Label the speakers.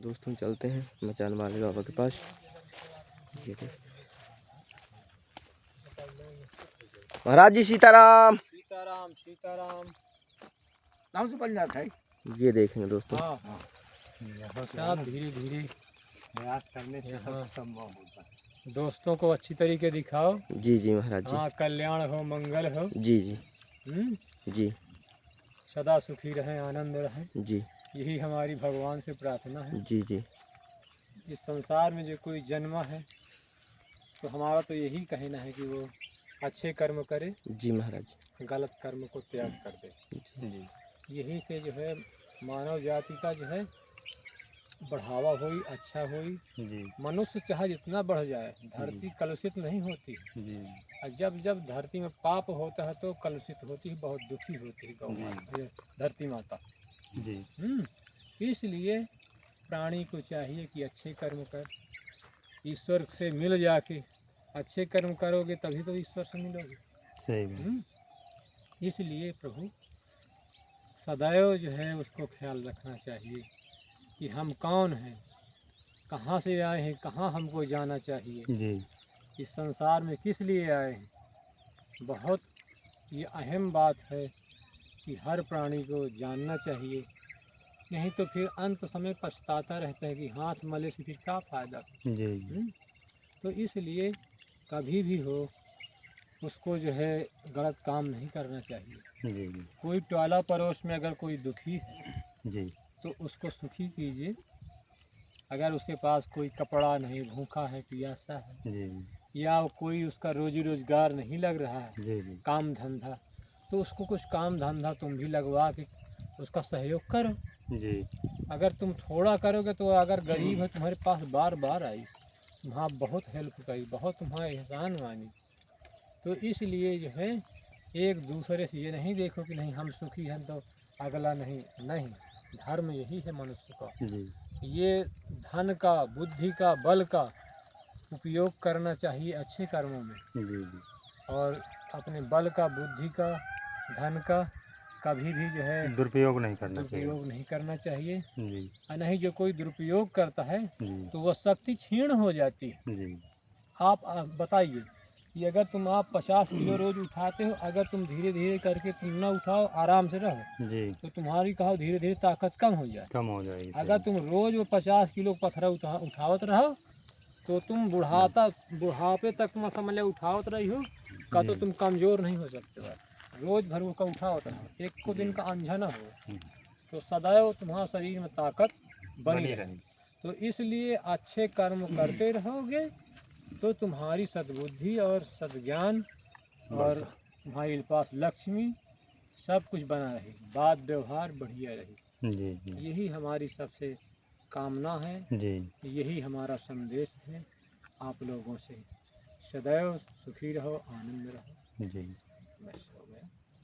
Speaker 1: दोस्तों चलते हैं मचान वाले बाबा के पास। ये महाराज जी सीताराम।
Speaker 2: सीताराम सीताराम।
Speaker 3: नाम से बन जाता है।
Speaker 1: ये देखेंगे दोस्तों।
Speaker 2: हाँ हाँ, सब धीरे धीरे
Speaker 3: प्रयास करने से
Speaker 2: हाँ।
Speaker 3: संभव होता है।
Speaker 2: दोस्तों को अच्छी तरीके दिखाओ।
Speaker 1: जी जी महाराज जी।
Speaker 2: हाँ, कल्याण हो, मंगल हो।
Speaker 1: जी जी जी
Speaker 2: सदा सुखी रहें, आनंद रहें,
Speaker 1: जी
Speaker 2: यही हमारी भगवान से प्रार्थना है।
Speaker 1: जी जी
Speaker 2: इस संसार में जो कोई जन्मा है तो हमारा तो यही कहना है कि वो अच्छे कर्म करे,
Speaker 1: जी महाराज।
Speaker 2: गलत कर्म को त्याग कर दे।
Speaker 1: जी
Speaker 2: यही से जो है मानव जाति का जो है बढ़ावा होई, अच्छा होई।
Speaker 3: जी
Speaker 2: मनुष्य चाहे जितना बढ़ जाए, धरती कलुषित नहीं होती।
Speaker 3: जी
Speaker 2: और जब जब धरती में पाप होता है तो कलुषित होती है, बहुत दुखी होती है गौ माता, ये धरती माता।
Speaker 3: जी
Speaker 2: इसलिए प्राणी को चाहिए कि अच्छे कर्म कर, ईश्वर से मिल जाके अच्छे कर्म करोगे तभी तो ईश्वर से मिलोगे।
Speaker 3: सही बात।
Speaker 2: इसलिए प्रभु सदैव जो है उसको ख्याल रखना चाहिए कि हम कौन हैं, कहाँ से आए हैं, कहाँ हमको जाना चाहिए,
Speaker 3: जी
Speaker 2: इस संसार में किस लिए आए हैं। बहुत ये अहम बात है कि हर प्राणी को जानना चाहिए, नहीं तो फिर अंत समय पछताता रहता है कि हाथ मले से फिर क्या फ़ायदा।
Speaker 3: जी
Speaker 2: तो इसलिए कभी भी हो उसको जो है गलत काम नहीं करना चाहिए।
Speaker 3: जी
Speaker 2: कोई टोला पड़ोस में अगर कोई दुखी है
Speaker 3: जी
Speaker 2: तो उसको सुखी कीजिए। अगर उसके पास कोई कपड़ा नहीं, भूखा है, प्यासा है,
Speaker 3: जी
Speaker 2: या कोई उसका रोजी रोजगार नहीं लग रहा है,
Speaker 3: जी जी
Speaker 2: काम धंधा, तो उसको कुछ काम धंधा तुम भी लगवा के उसका सहयोग करो।
Speaker 3: जी
Speaker 2: अगर तुम थोड़ा करोगे तो अगर गरीब है तुम्हारे पास बार बार आई, तुम्हारा बहुत हेल्प करी, बहुत तुम्हारा एहसान मानी। तो इसलिए जो है एक दूसरे से ये नहीं देखो कि नहीं हम सुखी हैं तो अगला नहीं। नहीं, धर्म यही है मनुष्य का।
Speaker 3: जी
Speaker 2: ये धन का, बुद्धि का, बल का उपयोग करना चाहिए अच्छे कर्मों में,
Speaker 3: जी
Speaker 2: और अपने बल का, बुद्धि का, धन का कभी भी जो है
Speaker 3: दुरुपयोग नहीं करना चाहिए।
Speaker 2: दुरुपयोग नहीं करना चाहिए।
Speaker 3: जी
Speaker 2: और नहीं, जो कोई दुरुपयोग करता है
Speaker 3: जी
Speaker 2: तो वह शक्ति क्षीण हो जाती है।
Speaker 3: जी
Speaker 2: आप बताइए कि अगर आप 50 किलो रोज उठाते हो, अगर तुम धीरे धीरे करके तुम न उठाओ, आराम से रहो,
Speaker 3: जी
Speaker 2: तो तुम्हारी कहो धीरे धीरे ताकत कम हो जाए।
Speaker 3: कम हो जाएगी।
Speaker 2: अगर तुम रोज वो 50 किलो पत्थर उठावत रहो तो तुम बुढ़ापे तक में समझ लो उठावत रही हो का, तो तुम कमज़ोर नहीं हो सकते हो। रोज भर वो का उठावत रहो, एक को दिन का अंझा न हो, तो सदैव तुम्हारा शरीर में ताकत बनी रहे। तो इसलिए अच्छे कर्म करते रहोगे तो तुम्हारी सद्बुद्धि और सद्ज्ञान और तुम्हारे पास लक्ष्मी सब कुछ बना रहे, बात व्यवहार बढ़िया रहे।
Speaker 3: जी जी
Speaker 2: यही हमारी सबसे कामना है,
Speaker 3: जी
Speaker 2: यही हमारा संदेश है आप लोगों से। सदैव सुखी रहो, आनंद रहो।
Speaker 3: जी।
Speaker 2: बस।